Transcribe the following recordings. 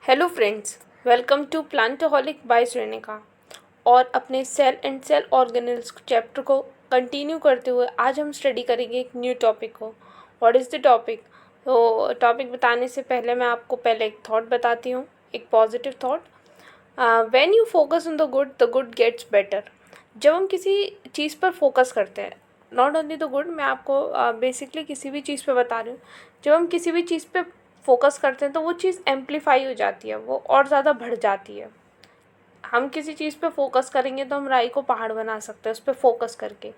Hello friends, welcome to plantoholic by Shrenika. और अपने cell and cell organelles chapter को continue करते हुए आज हम स्टडी करेंगे एक न्यू टॉपिक को। What is the topic? तो टॉपिक बताने से पहले मैं आपको पहले एक थॉट बताती हूँ, एक positive thought. When you focus on the good gets better. जब हम किसी चीज़ पर फोकस करते हैं, नॉट ओनली द गुड, मैं आपको बेसिकली किसी भी चीज़ पे बता रही हूँ। जब हम किसी भी चीज़ पे फोकस करते हैं तो वो चीज़ एम्पलीफाई हो जाती है, वो और ज़्यादा बढ़ जाती है। हम किसी चीज़ पे फोकस करेंगे तो हम राई को पहाड़ बना सकते हैं उस पर फोकस करके।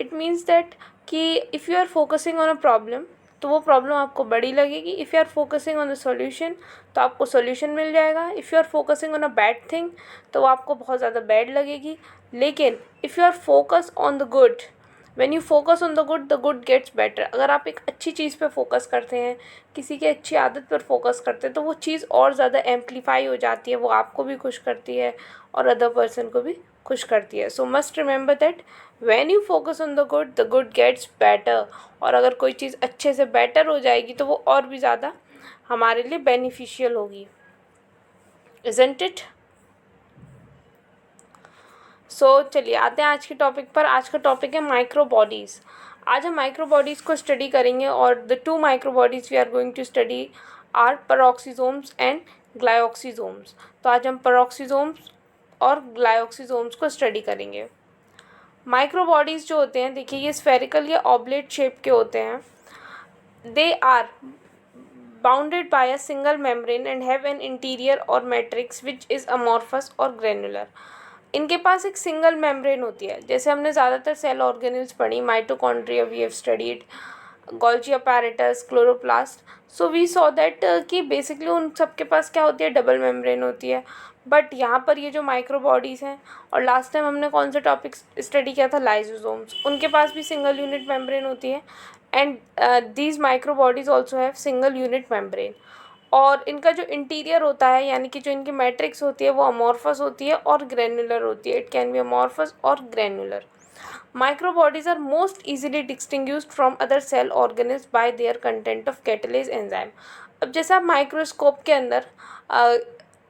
इट मीन्स दैट कि if you are focusing on a problem तो वो प्रॉब्लम आपको बड़ी लगेगी। If you are focusing on the solution तो आपको सॉल्यूशन मिल जाएगा। If you are focusing on a bad thing तो वो आपको बहुत ज़्यादा बैड लगेगी। लेकिन if you are focus on the good, when you focus on the good gets better. अगर आप एक अच्छी चीज़ पे फोकस करते हैं, किसी की अच्छी आदत पर फोकस करते हैं, तो वो चीज़ और ज़्यादा एम्पलीफाई हो जाती है, वो आपको भी खुश करती है और अदर पर्सन को भी खुश करती है। So must remember that when you focus on the good gets better. और अगर कोई चीज़ अच्छे से बेटर हो जाएगी तो वो और भी ज़्यादा हमारे लिए बेनिफिशियल होगी, इज़न्ट इट? चलिए आते हैं आज के टॉपिक पर। आज का टॉपिक है माइक्रो बॉडीज़। आज हम माइक्रो बॉडीज़ को स्टडी करेंगे और the two micro bodies we are going to study are peroxisomes and glyoxysomes. तो आज हम पेरोक्सीसोम्स और ग्लाइऑक्सीसोम्स को स्टडी करेंगे। माइक्रो बॉडीज़ जो होते हैं, देखिए ये स्फेरिकल या ऑब्लेट शेप के होते हैं। They are bounded by a single membrane and have an interior or matrix which is amorphous और granular। इनके पास एक सिंगल मेम्ब्रेन होती है। जैसे हमने ज़्यादातर सेल ऑर्गेनल्स पढ़ी, mitochondria we have studied, Golgi apparatus, chloroplast. So we saw that कि बेसिकली उन सब के पास क्या होती है, डबल मेम्ब्रेन होती है। बट यहाँ पर ये जो माइक्रो बॉडीज़ हैं, और लास्ट टाइम हमने कौन सा टॉपिक स्टडी किया था, लाइसोसोम्स, उनके पास भी सिंगल यूनिट मेम्ब्रेन होती है। And these micro bodies also have single unit membrane. और इनका जो इंटीरियर होता है, यानी कि जो इनकी मैट्रिक्स होती है, वो अमॉर्फस होती है और ग्रैनुलर होती है। इट कैन बी अमॉर्फस और granular. Micro bodies are most easily distinguished from other cell organelles by their content of catalase enzyme. अब जैसे आप माइक्रोस्कोप के अंदर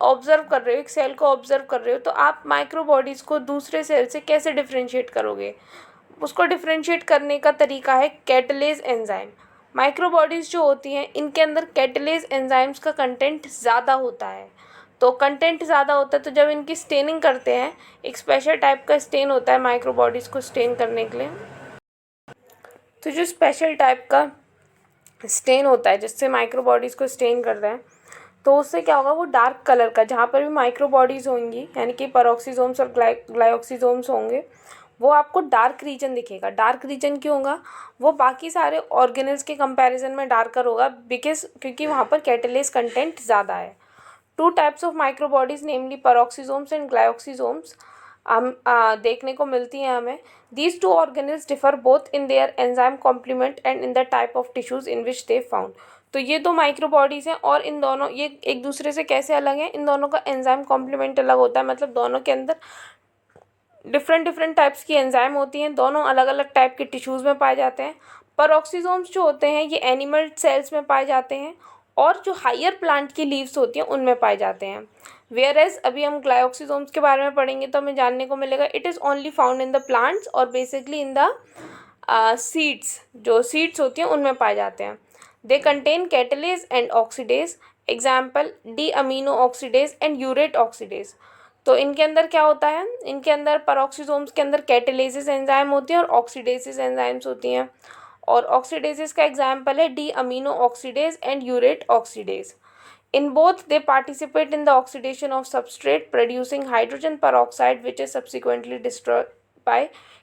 ऑब्जर्व कर रहे हो, एक सेल को ऑब्जर्व कर रहे हो, तो आप माइक्रो बॉडीज़ को दूसरे सेल से कैसे डिफ्रेंशिएट करोगे? उसको डिफ्रेंशिएट करने का तरीका है कैटालेज एंजाइम। माइक्रो बॉडीज़ जो होती हैं, इनके अंदर कैटालेज एंजाइम्स का कंटेंट ज़्यादा होता है। तो कंटेंट ज़्यादा होता है तो जब इनकी स्टेनिंग करते हैं, एक स्पेशल टाइप का स्टेन होता है माइक्रो बॉडीज़ को स्टेन करने के लिए। तो जो स्पेशल टाइप का स्टेन होता है जिससे माइक्रो बॉडीज़ को स्टेन करते हैं, तो उससे क्या होगा, वो डार्क कलर का, जहाँ पर भी माइक्रो बॉडीज़ होंगी, यानी कि पेरोक्सीसोम्स और ग्लाइऑक्सीसोम्स होंगे, वो आपको डार्क रीजन दिखेगा। डार्क रीजन क्यों होगा? वो बाकी सारे ऑर्गेनल्स के कंपैरिजन में डार्कर होगा, क्योंकि वहाँ पर कैटालेज कंटेंट ज़्यादा है। Two types of micro bodies namely peroxisomes and glyoxysomes हम देखने को मिलती हैं हमें। These two organelles differ both in their enzyme complement and in the type of tissues in which they found. तो ये दो माइक्रो बॉडीज़ हैं और इन दोनों, ये एक दूसरे से कैसे अलग हैं? इन दोनों का एंजाइम कॉम्प्लीमेंट अलग होता है, मतलब दोनों के अंदर डिफरेंट टाइप्स की एंजाइम होती हैं, दोनों अलग अलग टाइप के टिश्यूज़ में पाए जाते हैं। पेरोक्सीसोम्स जो होते हैं ये एनिमल सेल्स में पाए जाते हैं और जो हायर प्लांट की लीव्स होती हैं उनमें पाए जाते हैं। वेयर एज अभी हम ग्लाइऑक्सीसोम्स के बारे में पढ़ेंगे तो हमें जानने को मिलेगा it is only found in the plants और बेसिकली इन द सीड्स, जो सीड्स होती हैं उनमें पाए जाते हैं। They contain catalase and oxidase, example D amino oxidase and urate oxidase. तो इनके अंदर क्या होता है, इनके अंदर पेरोक्सीसोम्स के अंदर कैटालेसिस एंजाइम होती है और ऑक्सीडेसिस एंजाइम्स होती हैं। और ऑक्सीडेसिस का एग्जाम्पल है D amino oxidase and urate oxidase. In both, they participate in the oxidation of substrate, producing hydrogen peroxide, which is subsequently destroyed by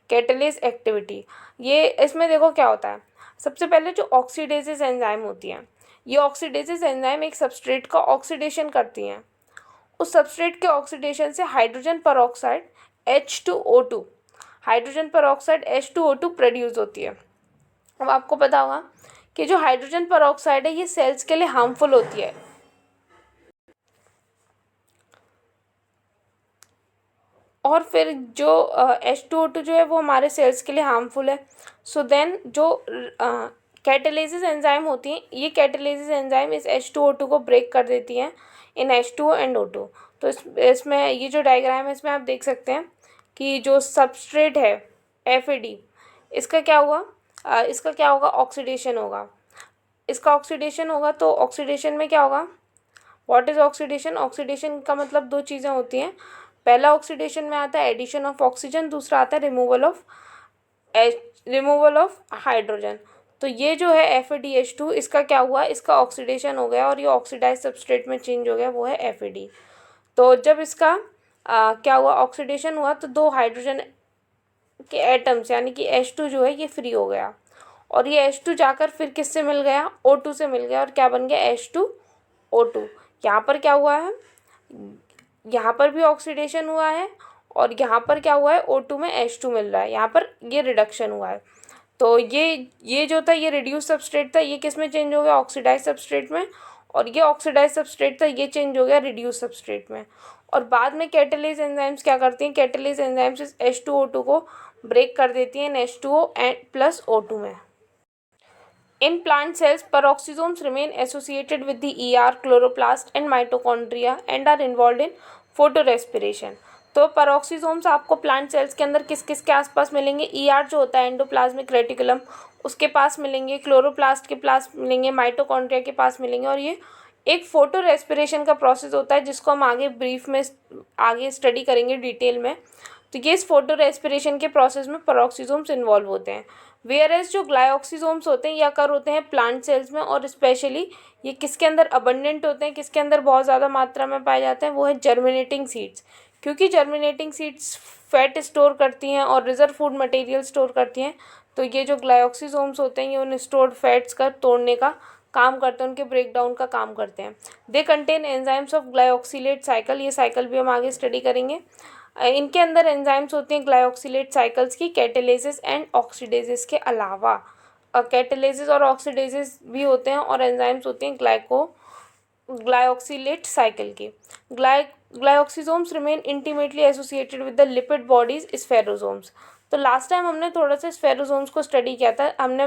catalase activity। ये इसमें देखो क्या होता है, सबसे पहले जो ऑक्सीडेसिस एंजाइम होती हैं, ये ऑक्सीडेसिस एंजाइम एक सबस्ट्रेट का ऑक्सीडेशन करती हैं। उस सबस्ट्रेट के ऑक्सीडेशन से hydrogen peroxide H2O2, hydrogen peroxide H2O2 produce होती है। अब आपको पता होगा कि जो हाइड्रोजन पेरोक्साइड है ये सेल्स के लिए हार्मफुल होती है, और फिर जो H2O2 जो है वो हमारे सेल्स के लिए हार्मफुल है। सो देन जो कैटालिसिस एंजाइम होती हैं, ये कैटालिसिस एंजाइम इस H2O2 को ब्रेक कर देती हैं इन H2O एंड O2। तो इसमें ये जो डायग्राम है इसमें आप देख सकते हैं कि जो सबस्ट्रेट है FAD, इसका क्या हुआ, इसका क्या होगा, ऑक्सीडेशन होगा। इसका ऑक्सीडेशन होगा तो ऑक्सीडेशन में क्या होगा, व्हाट इज़ ऑक्सीडेशन? ऑक्सीडेशन का मतलब दो चीज़ें होती हैं। पहला ऑक्सीडेशन में आता है एडिशन ऑफ ऑक्सीजन, दूसरा आता है रिमूवल ऑफ हाइड्रोजन। तो ये जो है FADH2, इसका क्या हुआ, इसका ऑक्सीडेशन हो गया और ये ऑक्सीडाइज सबस्ट्रेट में चेंज हो गया, वो है FAD। तो जब इसका क्या हुआ, ऑक्सीडेशन हुआ, तो दो हाइड्रोजन के एटम्स यानी कि H2 जो है ये फ्री हो गया और ये H2 जाकर फिर किससे मिल गया, O2 से मिल गया और क्या बन गया, H2O2। यहाँ पर क्या हुआ है, यहाँ पर भी ऑक्सीडेशन हुआ है और यहाँ पर क्या हुआ है, O2 में H2 मिल रहा है, यहाँ पर ये रिडक्शन हुआ है। तो ये जो था ये रिड्यूस सबस्ट्रेट था, ये किस में चेंज हो गया, ऑक्सीडाइज सबस्ट्रेट में, और ये ऑक्सीडाइज सबस्ट्रेट था, ये चेंज हो गया रिड्यूस सबस्ट्रेट में। और बाद में कैटालिस एंजाइम्स क्या करती हैं, कैटालिस एंजाइम्स इस H2O2 को ब्रेक कर देती हैं H2O प्लस O2 में। In plant cells, peroxisomes remain associated with the chloroplast and mitochondria and are involved in photorespiration। तो पेरोक्सीसोम्स आपको प्लांट सेल्स के अंदर किस किस के आसपास मिलेंगे, जो होता है एंडोप्लाज्मिक रेटिकुलम, उसके पास मिलेंगे, क्लोरोप्लास्ट के पास मिलेंगे, माइटोकॉन्ड्रिया के पास मिलेंगे। और ये एक फोटो रेस्पिरेशन का प्रोसेस होता है जिसको हम आगे ब्रीफ में आगे स्टडी करेंगे डिटेल में। तो ये इस फोटो रेस्पिरेशन के प्रोसेस में पेरोक्सीसोम्स इन्वॉल्व होते हैं। वेयरएज जो ग्लाइऑक्सीसोम्स होते हैं ये अकर होते हैं प्लांट सेल्स में, और स्पेशली ये किसके अंदर अबंडेंट होते हैं, किसके अंदर बहुत ज़्यादा मात्रा में पाए जाते हैं, वो है जर्मिनेटिंग सीड्स। क्योंकि जर्मिनेटिंग सीड्स फैट स्टोर करती हैं और रिजर्व फूड मटेरियल स्टोर करती हैं, तो ये जो ग्लाइऑक्सीसोम्स होते हैं ये उन स्टोर्ड फैट्स का तोड़ने का काम करते हैं, उनके ब्रेक डाउन का काम करते हैं। They contain enzymes of glyoxylate cycle, ये साइकिल भी हम आगे स्टडी करेंगे। इनके अंदर एंजाइम्स होते हैं ग्लाइऑक्सीलेट साइकिल्स की, कैटालिसिस एंड ऑक्सीडेसिस के अलावा। कैटालिसिस और ऑक्सीडेसिस भी होते हैं और एंजाइम्स होते हैं ग्लाइऑक्सीलेट साइकिल की। Glyoxysomes remain intimately associated with the lipid bodies spherosomes. तो लास्ट टाइम हमने थोड़ा सा स्फेरोसोम्स को स्टडी किया था, हमने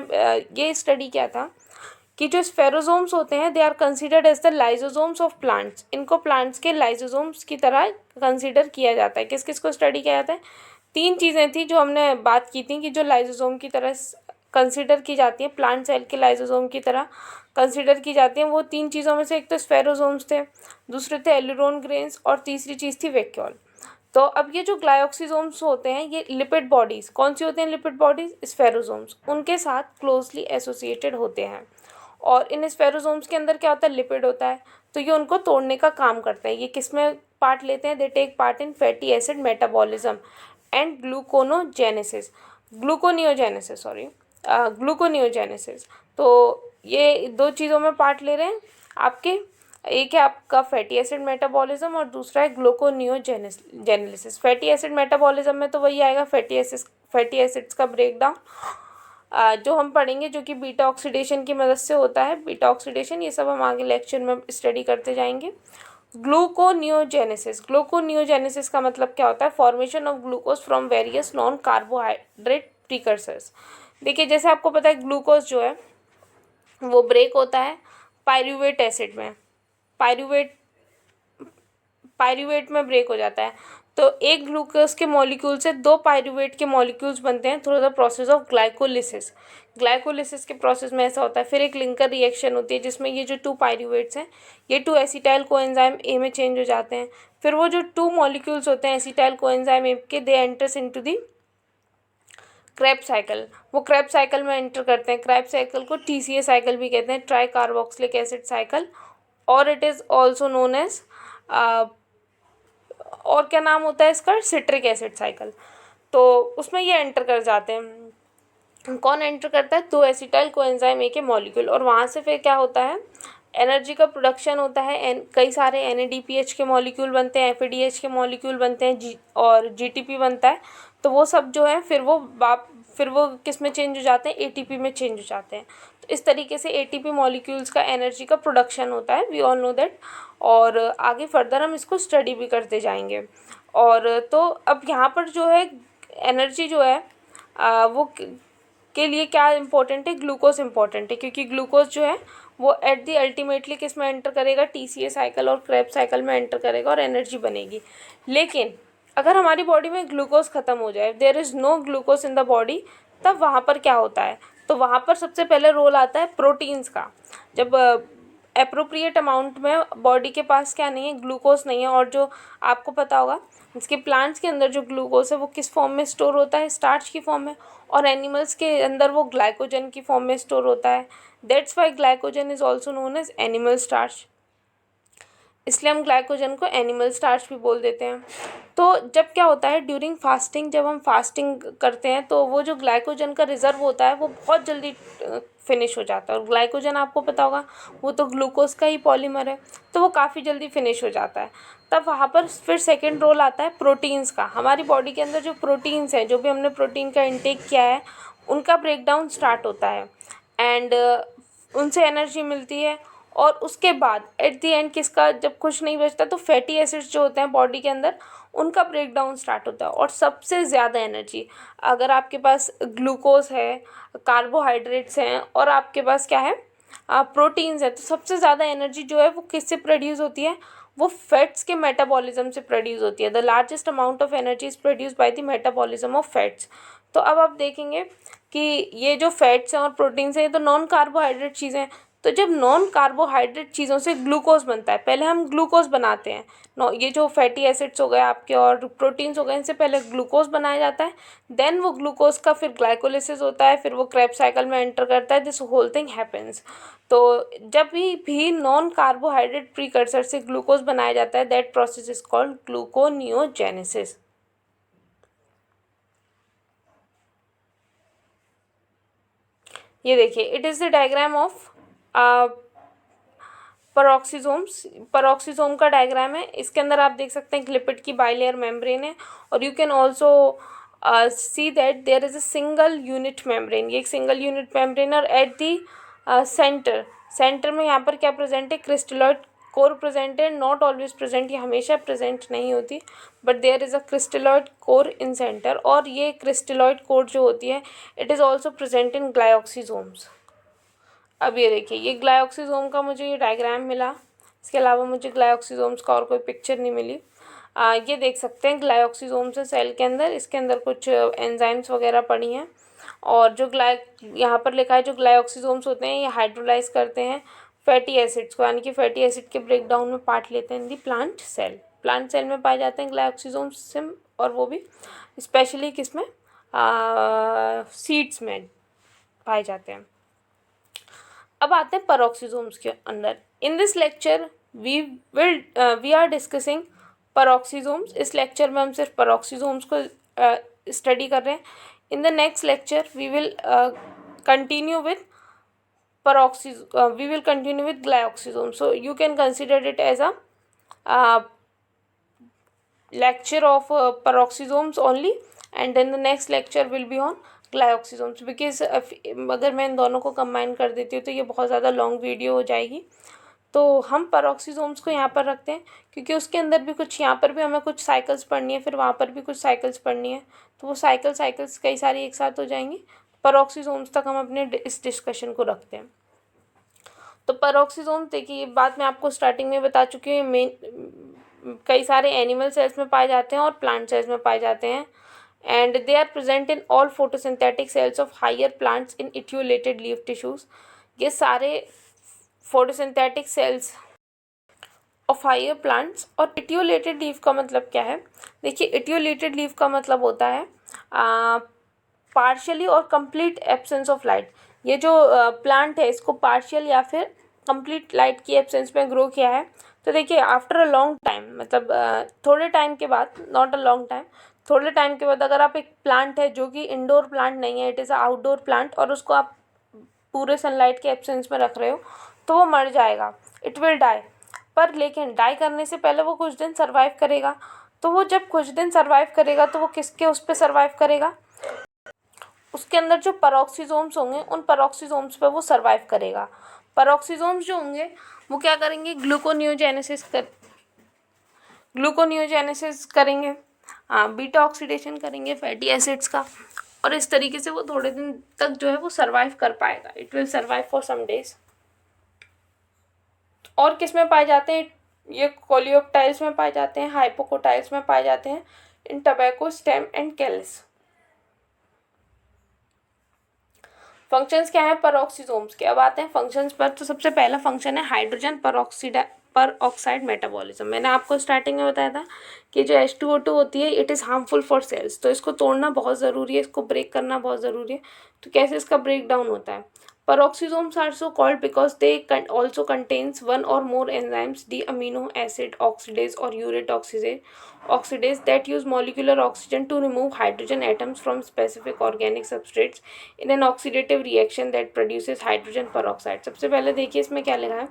ये स्टडी किया था कि जो स्फेरोसोम्स होते हैं they are considered as the lysosomes of plants. इनको प्लांट्स के लाइजोसोम्स की तरह कंसिडर किया जाता है। किस किस को स्टडी किया जाता है, तीन चीज़ें थी जो हमने बात की थी कि जो लाइजोसोम की तरह कंसिडर की जाती हैं, प्लांट सेल के लाइजोसोम की तरह कंसिडर की जाती हैं। वो तीन चीज़ों में से एक तो स्फेरोसोम्स थे, दूसरे थे एलुरोन ग्रेन्स और तीसरी चीज़ थी वैक्यूल। तो अब ये जो ग्लाइऑक्सीसोम्स होते हैं ये लिपिड बॉडीज़, कौन सी होते हैं लिपिड बॉडीज़, स्फेरोसोम्स, उनके साथ क्लोजली एसोसिएटेड होते हैं। और इन स्फेरोसोम्स के अंदर क्या होता है, लिपिड होता है, तो ये उनको तोड़ने का काम करते हैं। ये किस में पार्ट लेते हैं, they take part in fatty acid metabolism and gluconeogenesis. तो ये दो चीज़ों में पार्ट ले रहे हैं आपके, एक है आपका फैटी एसिड मेटाबॉलिज्म और दूसरा है ग्लूकोनियोजेनेसिस। फैटी एसिड मेटाबॉलिज्म में तो वही आएगा फैटी एसिड्स का ब्रेकडाउन जो हम पढ़ेंगे, जो कि बीटा ऑक्सीडेशन की मदद से होता है। बीटा ऑक्सीडेशन ये सब हम आगे लेक्चर में स्टडी करते जाएंगे। ग्लूकोनियोजेनेसिस का मतलब क्या होता है, formation of glucose from various non carbohydrate precursors. देखिए जैसे आपको पता है ग्लूकोज जो है वो ब्रेक होता है पायरूवेट एसिड में, पायरूवेट में ब्रेक हो जाता है। तो एक ग्लूकोज के मॉलिक्यूल से दो पायरूवेट के मॉलिक्यूल्स बनते हैं through the process of glycolysis. Glycolysis के प्रोसेस में ऐसा होता है। फिर एक लिंकर रिएक्शन होती है जिसमें ये जो टू पायरूवेट्स हैं ये टू एसिटाइल कोएंजाइम ए में चेंज हो जाते हैं। फिर वो जो टू मॉलिक्यूल्स होते हैं एसिटाइल कोएंजाइम ए के, they enters into the Krebs cycle, वो क्रेब्स साइकिल में एंटर करते हैं। क्रेब्स साइकिल को TCA साइकिल भी कहते हैं, ट्राई कार्बोक्सिलिक एसिड साइकिल, और it is also known as और क्या नाम होता है इसका, सिट्रिक एसिड साइकिल। तो उसमें ये एंटर कर जाते हैं। कौन एंटर करता है, दो एसिटाइल कोएंजाइम ए के मॉलिक्यूल, और वहाँ से फिर क्या होता है, एनर्जी का प्रोडक्शन होता है। कई सारे NADPH के मॉलिक्यूल बनते हैं, FADH के मॉलिक्यूल बनते हैं, और GTP बनता है। तो वो सब जो है फिर वो किस में चेंज हो जाते हैं, ATP में चेंज हो जाते हैं। तो इस तरीके से ATP मॉलिक्यूल्स का एनर्जी का प्रोडक्शन होता है, वी ऑल नो दैट। और आगे फर्दर हम इसको स्टडी भी करते जाएंगे। और तो अब यहाँ पर जो है एनर्जी जो है वो के लिए क्या इंपॉर्टेंट है, ग्लूकोज इंपॉर्टेंट है, क्योंकि ग्लूकोज जो है वो एट दी अल्टीमेटली किस में एंटर करेगा, TCA साइकिल और क्रेब्स साइकिल में एंटर करेगा और एनर्जी बनेगी। लेकिन अगर हमारी बॉडी में ग्लूकोज ख़त्म हो जाए, there is no glucose in the body, तब वहाँ पर क्या होता है, तो वहाँ पर सबसे पहले रोल आता है प्रोटीन्स का। जब एप्रोप्रिएट अमाउंट में बॉडी के पास क्या नहीं है, ग्लूकोज नहीं है, और जो आपको पता होगा इसके प्लांट्स के अंदर जो ग्लूकोज है वो किस फॉर्म में स्टोर होता है, स्टार्च की फॉर्म में, और एनिमल्स के अंदर वो ग्लाइकोजन की फॉर्म में स्टोर होता है। That's why glycogen is also known as animal starch, इसलिए हम ग्लाइकोजन को एनिमल स्टार्च भी बोल देते हैं। तो जब क्या होता है ड्यूरिंग फास्टिंग, जब हम फास्टिंग करते हैं तो वो जो ग्लाइकोजन का रिज़र्व होता है वो बहुत जल्दी फिनिश हो जाता है, और ग्लाइकोजन आपको पता होगा वो तो ग्लूकोज का ही पॉलीमर है, तो वो काफ़ी जल्दी फिनिश हो जाता है। तब वहाँ पर फिर सेकेंड रोल आता है प्रोटीन्स का। हमारी बॉडी के अंदर जो प्रोटीन्स हैं, जो भी हमने प्रोटीन का इंटेक किया है, उनका ब्रेकडाउन स्टार्ट होता है एंड उनसे एनर्जी मिलती है। और उसके बाद एट द एंड किसका, जब कुछ नहीं बचता तो फैटी एसिड्स जो होते हैं बॉडी के अंदर, उनका ब्रेकडाउन स्टार्ट होता है। और सबसे ज़्यादा एनर्जी अगर आपके पास ग्लूकोज है, कार्बोहाइड्रेट्स हैं, और आपके पास क्या है, प्रोटीन्स है, तो सबसे ज़्यादा एनर्जी जो है वो किससे प्रोड्यूस होती है, वो फैट्स के मेटाबॉलिज्म से प्रोड्यूस होती है। The largest amount of energy is produce by the metabolism of fats. तो अब आप देखेंगे कि ये जो फैट्स हैं और प्रोटीन्स हैं, ये तो नॉन कार्बोहाइड्रेट चीज़ें हैं। तो जब नॉन कार्बोहाइड्रेट चीज़ों से ग्लूकोज बनता है, पहले हम ग्लूकोज बनाते हैं, ये जो फैटी एसिड्स हो गए आपके और प्रोटीन्स हो गए, इनसे पहले ग्लूकोज बनाया जाता है, देन वो ग्लूकोज का फिर ग्लाइकोलिसिस होता है, फिर वो क्रेब्स साइकिल में एंटर करता है, दिस होल थिंग हैपेंस। तो जब भी नॉन कार्बोहाइड्रेट प्रीकर्सर से ग्लूकोज बनाया जाता है, that process is called gluconeogenesis. ये देखिए, it is the diagram of peroxisomes. Peroxisome का डायग्राम है, इसके अंदर आप देख सकते हैं कि लिपिड की बाइलेयर मेम्ब्रेन है, और you can also see that there is a single unit membrane. ये एक सिंगल यूनिट मेम्ब्रेन, और एट दी सेंटर में यहाँ पर क्या प्रेजेंट है, क्रिस्टलॉइड कोर प्रेजेंट है। नॉट ऑलवेज प्रेजेंट, ये हमेशा प्रेजेंट नहीं होती, but there is a crystalloid core in centre. और ये क्रिस्टलॉइड कोर जो होती है, it is also present in glyoxysomes. अब ये देखिए, ये ग्लाइकोक्सिसोम का मुझे ये डायग्राम मिला, इसके अलावा मुझे ग्लाइकोक्सिसोम्स का और कोई पिक्चर नहीं मिली। ये देख सकते हैं ग्लाइकोक्सिसोम्स है सेल के अंदर, इसके अंदर कुछ एंजाइम्स वगैरह पड़ी हैं, और जो यहाँ पर लिखा है जो ग्लाइकोक्सिसोम्स होते हैं ये हाइड्रोलाइज करते हैं फैटी एसिड्स को, यानी कि फैटी एसिड के ब्रेकडाउन में पार्ट लेते हैं in the plant cell. Plant cell में पाए जाते हैं ग्लाइकोक्सिसोम्स, और वो भी स्पेशली किसमें, सीड्स में पाए जाते हैं। अब आते हैं पेरोक्सिसोम्स के अंदर। In this lecture we are discussing peroxisomes. इस लेक्चर में हम सिर्फ पेरोक्सिसोम्स को स्टडी कर रहे हैं। In the next lecture we will continue with glyoxysomes. So you can consider it as a lecture of peroxisomes only, and then the next lecture will be on glyoxysomes, because अगर मैं इन दोनों को combine कर देती हूँ तो ये बहुत ज़्यादा लॉन्ग वीडियो हो जाएगी। तो हम पेरोक्सिसोम्स को यहाँ पर रखते हैं, क्योंकि उसके अंदर भी कुछ, यहाँ पर भी हमें कुछ साइकिल्स पढ़नी है, फिर वहाँ पर भी कुछ साइकिल्स पढ़नी है, तो वो साइकिल्स कई सारी एक साथ हो जाएंगी। पेरोक्सिसोम्स तक हम अपने इस डिस्कशन को रखते हैं। तो पेरोक्सिसोम्स देखिए, ये बात मैं आपको स्टार्टिंग में बता चुकी हूँ, कई सारे एनिमल सेल्स में पाए जाते हैं और प्लांट सेल्स में पाए जाते हैं, and they are present in all photosynthetic cells of higher plants in etiolated leaf tissues. ये सारे photosynthetic cells of higher plants, और इट्यूलेटेड लीफ का मतलब क्या है, देखिए इट्यूलेटेड लीफ का मतलब होता है पार्शियली और कंप्लीट एब्सेंस ऑफ लाइट। ये जो प्लांट है इसको पार्शियल या फिर कंप्लीट लाइट की एब्सेंस में ग्रो किया है। तो देखिए आफ्टर अ लॉन्ग टाइम, मतलब थोड़े टाइम के बाद, नॉट अ लॉन्ग टाइम, थोड़े टाइम के बाद अगर आप एक प्लांट है जो कि इंडोर प्लांट नहीं है, it is a outdoor plant, और उसको आप पूरे सनलाइट के एब्सेंस में रख रहे हो, तो वो मर जाएगा, इट विल डाई। पर लेकिन डाई करने से पहले वो कुछ दिन सर्वाइव करेगा। तो वो जब कुछ दिन सर्वाइव करेगा तो वो किसके उस पर सर्वाइव करेगा, उसके अंदर जो पेरोक्सिसोम्स होंगे उन पेरोक्सिसोम्स पे वो सर्वाइव करेगा। पेरोक्सिसोम्स जो होंगे वो क्या करेंगे, ग्लूकोनियोजेनेसिस करेंगे, बीटा ऑक्सीडेशन करेंगे फैटी एसिड्स का, और इस तरीके से वो थोड़े दिन तक जो है वो सर्वाइव कर पाएगा, it will survive for some days. और किस में पाए जाते हैं ये? कोलियोप्टाइल्स में पाए जाते हैं, हाइपोकोटाइल्स में पाए जाते हैं, in tobacco, stem and callus. Functions क्या है पेरोक्सीसोम्स के? अब आते हैं फंक्शंस पर। तो सबसे पहला फंक्शन है हाइड्रोजन परऑक्साइड मेटाबॉलिज्म। मैंने आपको स्टार्टिंग में बताया था कि जो H2O2 होती है it is harmful for cells, तो इसको तोड़ना बहुत ज़रूरी है, इसको ब्रेक करना बहुत ज़रूरी है। तो कैसे इसका ब्रेक डाउन होता है? Peroxisomes are so called because they also contains one or more enzymes, D-amino acid oxidase or urate oxidase that use molecular oxygen to remove hydrogen atoms from specific organic substrates in an oxidative reaction that produces hydrogen peroxide। सबसे पहले देखिए इसमें क्या लिखा है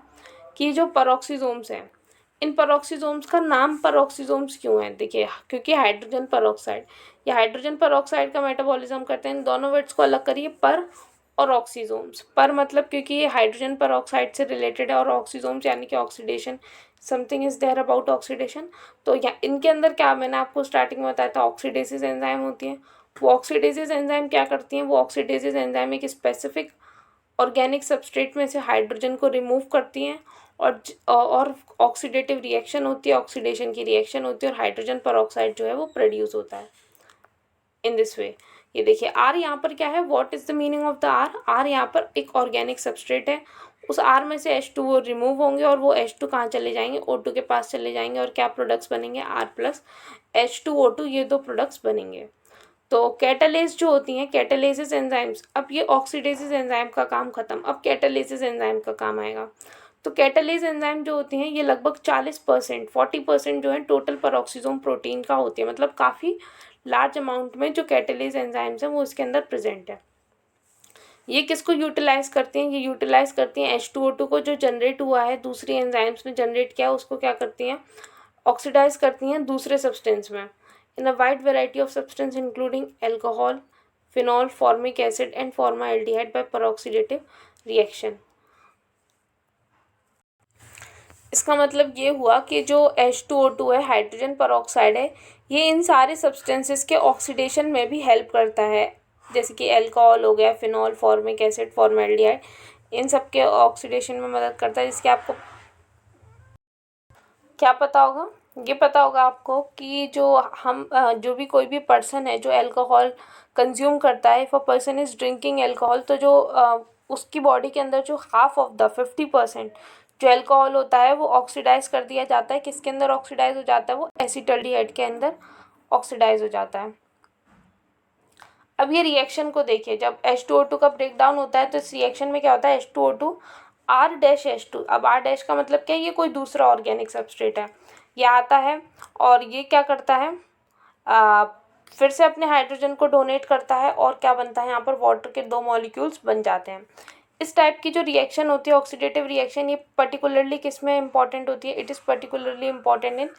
कि जो peroxisomes हैं, इन peroxisomes का नाम peroxisomes क्यों है? देखिए क्योंकि हाइड्रोजन peroxide, ये हाइड्रोजन peroxide का मेटाबॉलिज्म करते हैं। इन दोनों वर्ड्स को अलग करिए, पर और ऑक्सीजोम्स। पर मतलब क्योंकि ये हाइड्रोजन peroxide से रिलेटेड है, और ऑक्सीजोम्स यानी कि oxidation, something is there about oxidation. तो या इनके अंदर क्या, मैंने आपको स्टार्टिंग में बताया था, ऑक्सीडेसिस एंजाइम होती है। वो ऑक्सीडेसिस एंजाइम क्या करती हैं? वो ऑक्सीडेसिस एंजाइम एक स्पेसिफिक ऑर्गेनिक सबस्ट्रेट में से हाइड्रोजन को रिमूव करती हैं, और ऑक्सीडेटिव रिएक्शन होती है, ऑक्सीडेशन की रिएक्शन होती है, और हाइड्रोजन peroxide जो है वो प्रोड्यूस होता है इन दिस वे। ये देखिए आर यहाँ पर क्या है, what is the meaning of the R? R यहाँ पर एक ऑर्गेनिक सबस्ट्रेट है, उस आर में से H2O रिमूव होंगे, और वो H2 कहाँ चले जाएंगे? O2 के पास चले जाएंगे, और क्या प्रोडक्ट्स बनेंगे? R प्लस H2O2, ये दो प्रोडक्ट्स बनेंगे। तो कैटालेस जो होती हैं, कैटालेसिस एंजाइम्स, अब ये ऑक्सीडेसिस एंजाइम का काम खत्म, अब कैटालेसिस एंजाइम का काम आएगा। तो कैटालेस एंजाइम जो होती हैं ये लगभग 40% जो है टोटल पेरोक्सिसोम प्रोटीन का होती है, मतलब काफ़ी लार्ज अमाउंट में जो कैटालेस एंजाइम्स हैं वो इसके अंदर प्रेजेंट है। ये किसको यूटिलाइज करती हैं? ये यूटिलाइज करती हैं H2O2 को, जो जनरेट हुआ है दूसरी एंजाइम्स ने जनरेट किया, उसको क्या करती हैं? ऑक्सीडाइज करती हैं दूसरे सब्सटेंस में, in a wide variety of substance including alcohol, phenol, formic acid and formaldehyde by peroxidative reaction. इसका मतलब ये हुआ कि जो H2O2 है, हाइड्रोजन peroxide है, ये इन सारे सब्सटेंसेस के ऑक्सीडेशन में भी हेल्प करता है, जैसे कि अल्कोहल हो गया, फिनॉल, फॉर्मिक एसिड, फॉर्मेल्डिहाइड, इन सब के ऑक्सीडेशन में मदद करता है। जिसके आपको क्या पता होगा? ये पता होगा आपको कि जो भी कोई भी पर्सन है जो अल्कोहल कंज्यूम करता है, if a person is drinking alcohol, तो जो उसकी बॉडी के अंदर जो हाफ ऑफ द 50% जो अल्कोहल होता है वो ऑक्सीडाइज कर दिया जाता है। किसके अंदर ऑक्सीडाइज हो जाता है? वो एसिटल्डिहाइड के अंदर ऑक्सीडाइज हो जाता है। अब ये रिएक्शन को देखिए, जब H2O2 का ब्रेक डाउन होता है तो इस रिएक्शन में क्या होता है? H2O2 R dash H2। अब R डैश का मतलब क्या है? ये कोई दूसरा ऑर्गेनिक सबस्ट्रेट है, ये आता है और ये क्या करता है? फिर से अपने हाइड्रोजन को डोनेट करता है, और क्या बनता है यहाँ पर? वाटर के 2 मॉलिक्यूल्स बन जाते हैं। इस टाइप की जो रिएक्शन होती है ऑक्सीडेटिव रिएक्शन, ये पर्टिकुलरली किस में इंपॉर्टेंट होती है? It is particularly important in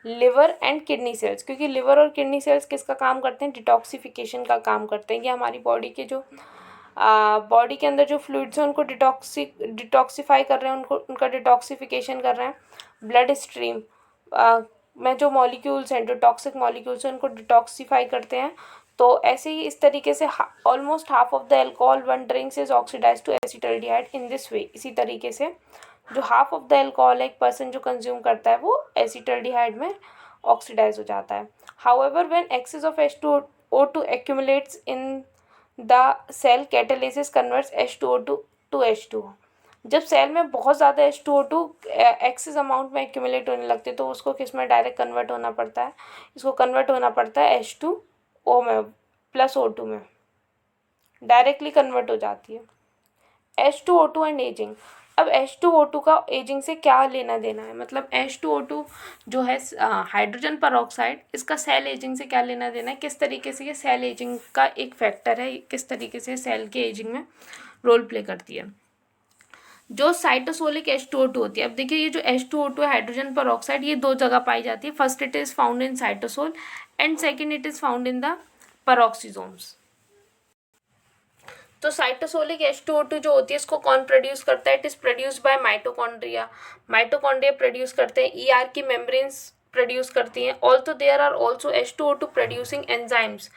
liver and kidney cells, क्योंकि लिवर और किडनी सेल्स किसका काम करते हैं? डिटॉक्सिफिकेशन का काम करते हैं। ये हमारी बॉडी के जो बॉडी के अंदर जो फ्लूइड्स हैं उनको डिटॉक्सिफाई कर रहे हैं, उनका डिटॉक्सिफिकेशन कर रहे हैं। ब्लड स्ट्रीम में जो मॉलिक्यूल्स हैं, जो टॉक्सिक मॉलिक्यूल्स हैं, उनको डिटॉक्सिफाई करते हैं। तो ऐसे ही इस तरीके से almost half of the alcohol one drinks is oxidize to acetaldehyde in this way. इसी तरीके से जो हाफ ऑफ द अल्कोहल एक पर्सन जो कंज्यूम करता है वो एसिटल्डिहाइड में ऑक्सीडाइज हो जाता है। However when excess of H2O2 accumulates in the cell, catalysis converts H2O2 to H2O। जब सेल में बहुत ज़्यादा H2O2 एक्सेस अमाउंट में एक्यूमुलेट होने लगते तो उसको किस में डायरेक्ट कन्वर्ट होना पड़ता है? इसको कन्वर्ट होना पड़ता है H2O में प्लस O2 में, डायरेक्टली कन्वर्ट हो जाती है। H2O2 and ageing. अब H2O2 का एजिंग से क्या लेना देना है? मतलब H2O2 जो है हाइड्रोजन peroxide, इसका सेल एजिंग से क्या लेना देना है? किस तरीके से ये सेल एजिंग का एक फैक्टर है, किस तरीके से सेल के एजिंग में रोल प्ले करती है। जो साइटोसोलिक H2O2 होती है, अब देखिए ये जो H2O2 है हाइड्रोजन peroxide, ये 2 जगह पाई जाती है। First it is found in cytosol and second it is found in the peroxisomes। तो साइटोसोलिक H2O2 जो होती है इसको कौन प्रोड्यूस करता है? It is produced by mitochondria. Mitochondria produce करते हैं, ER की मेम्ब्रेन्स प्रोड्यूस करती हैं। Also there are also H2O2 producing enzymes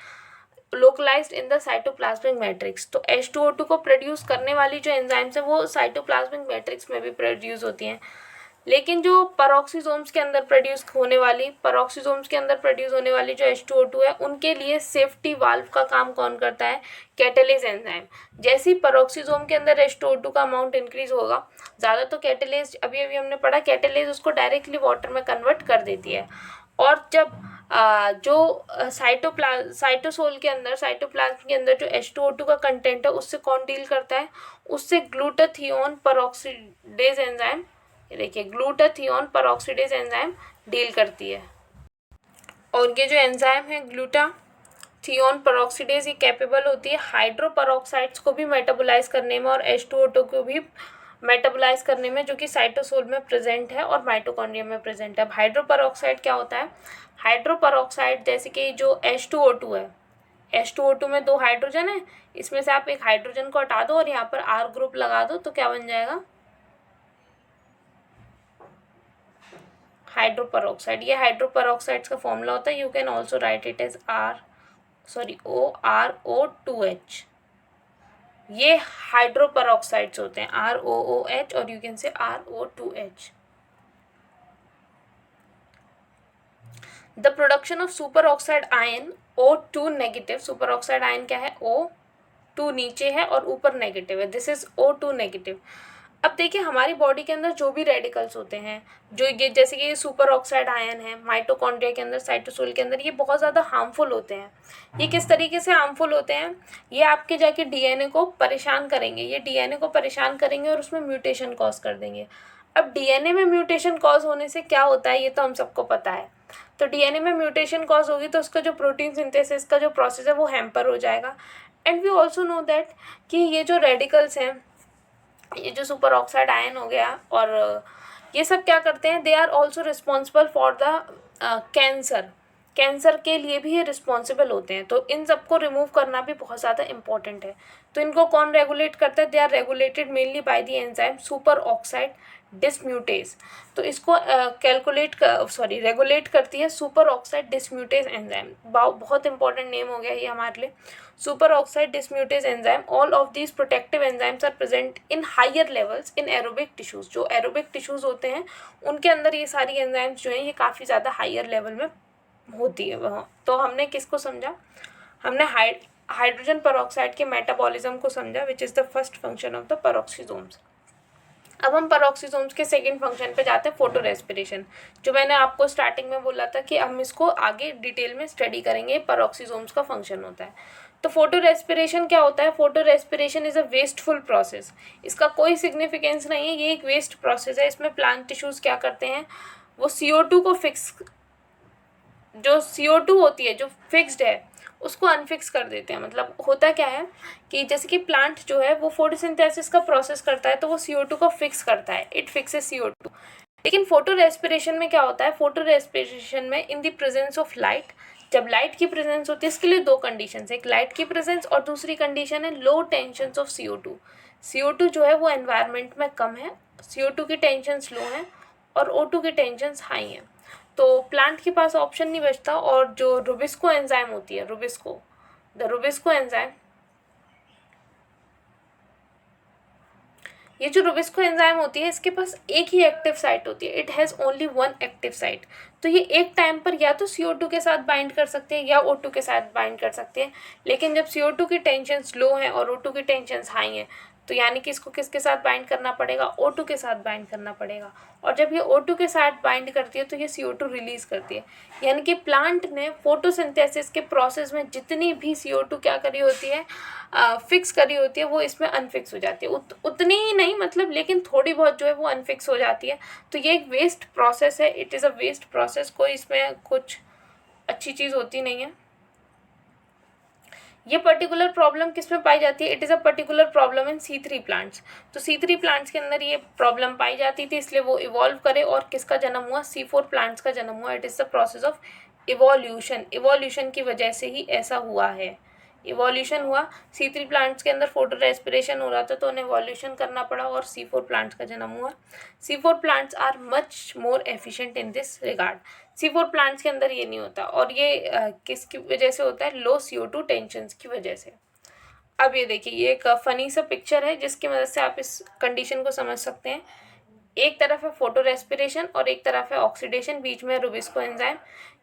localized in the cytoplasmic matrix. तो H2O2 को प्रोड्यूस करने वाली जो एंजाइम्स हैं वो साइटोप्लाज्मिक मैट्रिक्स में भी प्रोड्यूस होती हैं, लेकिन जो पेरोक्सीसोम्स के अंदर प्रोड्यूस होने वाली जो H2O2 है, उनके लिए सेफ्टी वाल्व का काम कौन करता है? Catalase enzyme. जैसे ही पेरोक्सीसोम के अंदर H2O2 का अमाउंट इंक्रीज होगा, ज़्यादा तो कैटेलेज, अभी हमने पढ़ा, कैटेलेज उसको डायरेक्टली वाटर में कन्वर्ट कर देती है। और जब जो साइटोप्लाज्म के अंदर जो H2O2 का कंटेंट है, उससे कौन डील करता है? उससे ग्लूटाथियोन पेरोक्सीडेज एंजाइम, देखिए ग्लूटाथियोन पेरोक्सीडेज एंजाइम डील करती है। और ये जो एंजाइम है ग्लूटाथियोन पेरोक्सीडेज, ये कैपेबल होती है हाइड्रोपेरोक्साइड्स को भी मेटाबोलाइज करने में और H2O2 को भी मेटाबोलाइज करने में, जो कि साइटोसोल में प्रेजेंट है और माइटोकॉन्ड्रिया में प्रेजेंट है। अब हाइड्रोपेरोक्साइड क्या होता है? हाइड्रोपेरोक्साइड जैसे कि जो H2O2 है, H2O2 में 2 हाइड्रोजन है, इसमें से आप एक हाइड्रोजन को हटा दो और यहाँ पर R ग्रुप लगा दो, तो क्या बन जाएगा? हाइड्रोपेरोक्साइड। ये हाइड्रोपेरोक्साइड्स का फॉर्मूला होता है, you can also write it as ORO2H। ये हाइड्रोपेरोक्साइड्स होते हैं ROOH, और you can say RO2H। The production of super oxide ion O2 negative, super oxide ion क्या है? O2 नीचे है और ऊपर नेगेटिव है, दिस इज O2 नेगेटिव। अब देखिए हमारी बॉडी के अंदर जो भी रेडिकल्स होते हैं, जो ये जैसे कि ये सुपर ऑक्साइड आयन है माइटोकॉन्ड्रिया के अंदर, साइटोसोल के अंदर, ये बहुत ज़्यादा हार्मफुल होते हैं। ये किस तरीके से हार्मफुल होते हैं? ये आपके जाके डीएनए को परेशान करेंगे, और उसमें म्यूटेशन कॉज कर देंगे। अब डीएनए में म्यूटेशन कॉज होने से क्या होता है, ये तो हम सबको पता है। तो डीएनए में म्यूटेशन कॉज होगी तो उसका जो प्रोटीन सिंथेसिस का जो प्रोसेस है वो हैम्पर हो जाएगा। And we also know that कि ये जो रेडिकल्स हैं, ये जो सुपर ऑक्साइड आयन हो गया और ये सब क्या करते हैं? They are also responsible for the cancer के लिए भी ये रिस्पॉन्सिबल होते हैं। तो इन सबको रिमूव करना भी बहुत ज़्यादा इंपॉर्टेंट है। तो इनको कौन रेगुलेट करता है? They are regulated mainly by the enzyme super oxide dismutase. तो इसको रेगुलेट करती है सुपर ऑक्साइड डिसम्यूटेज एंजाइम। बहुत इंपॉर्टेंट नेम हो गया ये हमारे लिए, super oxide dismutase enzyme. All of these protective enzymes are present in higher levels in aerobic tissues. जो एरोबिक टिश्यूज होते हैं उनके अंदर ये सारी एंजाइम्स जो हैं ये काफ़ी ज़्यादा हायर लेवल में होती है वहाँ। तो हमने किसको समझा? हमने हाइड्रोजन पेरोक्साइड के मेटाबॉलिज्म को समझा, which is the first function of the पेरोक्सीसोम्स। अब हम पेरोक्सीसोम्स के सेकंड फंक्शन पे जाते हैं, फोटो रेस्पिरेशन। जो मैंने आपको स्टार्टिंग में बोला था कि हम इसको आगे डिटेल में स्टडी करेंगे, पेरोक्सीसोम्स का फंक्शन होता है। तो फोटो रेस्पिरेशन क्या होता है? Photo respiration is a wasteful process. इसका कोई सिग्निफिकेंस नहीं है, ये एक वेस्ट प्रोसेस है। इसमें प्लांट टिश्यूज़ क्या करते हैं? वो CO2 को जो CO2 होती है जो फिक्स्ड है उसको अनफिक्स कर देते हैं। मतलब होता क्या है कि जैसे कि प्लांट जो है वो फोटोसिंथेसिस का प्रोसेस करता है तो वो CO2 को फिक्स करता है, इट फिक्सेस CO2। लेकिन फोटो रेस्पिरेशन में क्या होता है? फोटो रेस्पिरेशन में in the presence of light, जब लाइट की प्रेजेंस होती है, इसके लिए 2 कंडीशन है, एक लाइट की प्रेजेंस और दूसरी कंडीशन है लो टेंशन ऑफ CO2। CO2 जो है वो एनवायरनमेंट में कम है, CO2 की टेंशन्स लो हैं और O2 की टेंशन्स हाई हैं। तो प्लांट के पास ऑप्शन नहीं बचता, और जो रुबिस्को एंजाइम होती है, रुबिस्को एंजाइम, ये जो रुबिस्को एंजाइम होती है इसके पास एक ही एक्टिव साइट होती है, it has only 1 active site. तो ये एक टाइम पर या तो CO2 के साथ बाइंड कर सकते हैं या O2 के साथ बाइंड कर सकते हैं। लेकिन जब CO2 की टेंशन्स लो हैं और O2 की टेंशन्स हाई हैं, तो यानी कि इसको किसके साथ बाइंड करना पड़ेगा? O2 के साथ बाइंड करना पड़ेगा। और जब ये O2 के साथ बाइंड करती है तो ये CO2 रिलीज़ करती है। यानी कि प्लांट ने फोटोसिंथेसिस के प्रोसेस में जितनी भी CO2 क्या करी होती है, फिक्स करी होती है, वो इसमें अनफिक्स हो जाती है। उतनी ही नहीं मतलब, लेकिन थोड़ी बहुत जो है वो अनफिक्स हो जाती है। तो ये एक वेस्ट प्रोसेस है, it is a waste process, कोई इसमें कुछ अच्छी चीज़ होती नहीं है। ये पर्टिकुलर प्रॉब्लम किस में पाई जाती है? It is a particular problem in C3 plants. तो C3 प्लांट्स के अंदर ये प्रॉब्लम पाई जाती थी, इसलिए वो इवॉल्व करे और किसका जन्म हुआ? C4 प्लांट्स का जन्म हुआ। It is the process of evolution की वजह से ही ऐसा हुआ है इवोल्यूशन हुआ। C3 प्लांट्स के अंदर फोटो रेस्पिरेशन हो रहा था तो उन्हें इवोल्यूशन करना पड़ा और C4 प्लांट्स का जन्म हुआ। C4 plants are much more efficient in this regard. C4 plants के अंदर ये नहीं होता और ये किसकी वजह से होता है? लो CO2 टेंशन्स की वजह से। अब ये देखिए, ये एक फनी सा पिक्चर है जिसकी मदद से आप इस कंडीशन को समझ सकते हैं। एक तरफ है फोटो रेस्पिरेशन और एक तरफ है ऑक्सीडेशन, बीच में रुबिस्को एंजाइम।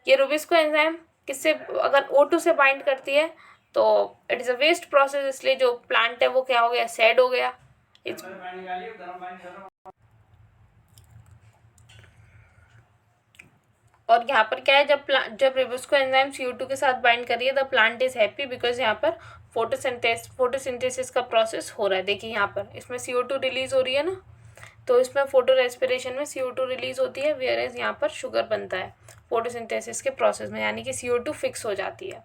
ये रुबिस्को एंजाइम किससे, अगर O2 से बाइंड करती है तो it is a waste process, इसलिए जो प्लांट है वो क्या हो गया? सैड हो गया। और यहाँ पर क्या है, जब रुबिस्को एंजाइम CO2 के साथ बाइंड कर रही है the plant is happy because यहाँ पर फोटोसिंथेसिस का प्रोसेस हो रहा है। देखिए यहाँ पर इसमें CO2 रिलीज हो रही है ना, तो इसमें फोटो रेस्पिरेशन में CO2 रिलीज होती है, वेयर एज यहाँ पर शुगर बनता है फोटोसिंथेसिस के प्रोसेस में, यानी कि CO2 फिक्स हो जाती है।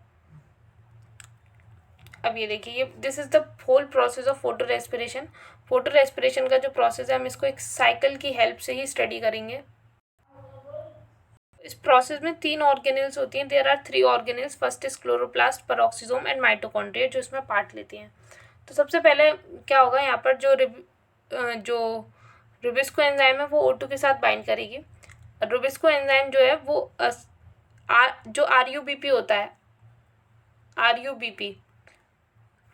अब ये देखिए, ये this is the whole process of photo respiration. Photo respiration का जो प्रोसेस है हम इसको एक साइकिल की हेल्प से ही स्टडी करेंगे। इस प्रोसेस में 3 ऑर्गेनेल्स होती हैं। There are 3 organelles. First is chloroplast, peroxisome and mitochondria, जो इसमें पार्ट लेती हैं। तो सबसे पहले क्या होगा, यहाँ पर जो रुबिस्को एंजाइम है वो O2 के साथ बाइंड करेगी। रुबिस्को एंजाइम जो है वो जो RUBP होता है, RUBP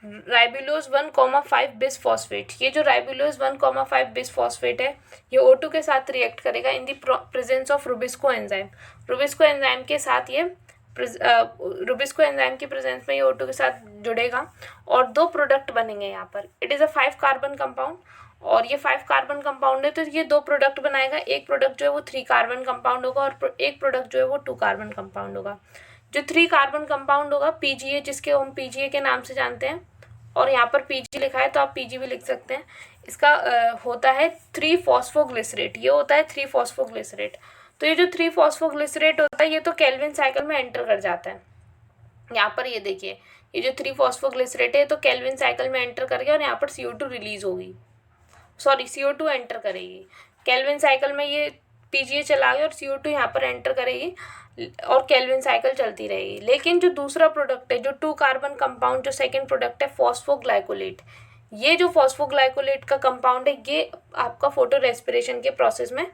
राइबुलोज 1,5 बिसफॉस्फेट, ये जो राइबुलोज 1,5 बिसफॉस्फेट है ये O2 के साथ रिएक्ट करेगा in the presence of Rubisco enzyme. Rubisco enzyme के साथ ये रुबिस्को एंजाइम की प्रेजेंस में ये O2 के साथ जुड़ेगा और 2 प्रोडक्ट बनेंगे यहाँ पर। It is a 5 carbon compound और ये 5 कार्बन कंपाउंड है तो ये 2 प्रोडक्ट बनाएगा। एक प्रोडक्ट जो है वो 3 कार्बन कंपाउंड होगा और एक प्रोडक्ट जो है वो 2 कार्बन कंपाउंड होगा। जो 3 कार्बन कंपाउंड होगा PGA, जिसके हम PGA के नाम से जानते हैं, और यहाँ पर PG लिखा है तो आप PG भी लिख सकते हैं। इसका होता है 3 फॉस्फोग्लिसरेट, ये होता है 3 फॉस्फोग्लिसरेट। तो ये जो 3 फॉस्फोग्लिसरेट होता है ये तो केल्विन साइकिल में एंटर कर जाता है। यहाँ पर ये देखिए, ये जो 3 फॉस्फोग्लिसरेट है तो केल्विन साइकिल में एंटर कर गया और यहाँ पर CO2 रिलीज होगी, सॉरी CO2 एंटर करेगी। केल्विन साइकिल में ये PGA चला गया और CO2 यहाँ पर एंटर करेगी और केल्विन साइकिल चलती रहेगी। लेकिन जो दूसरा प्रोडक्ट है, जो 2 कार्बन कंपाउंड, जो सेकंड प्रोडक्ट है फॉस्फोग्लाइकोलेट, ये जो फॉस्फोग्लाइकोलेट का कंपाउंड है ये आपका फोटो रेस्पिरेशन के प्रोसेस में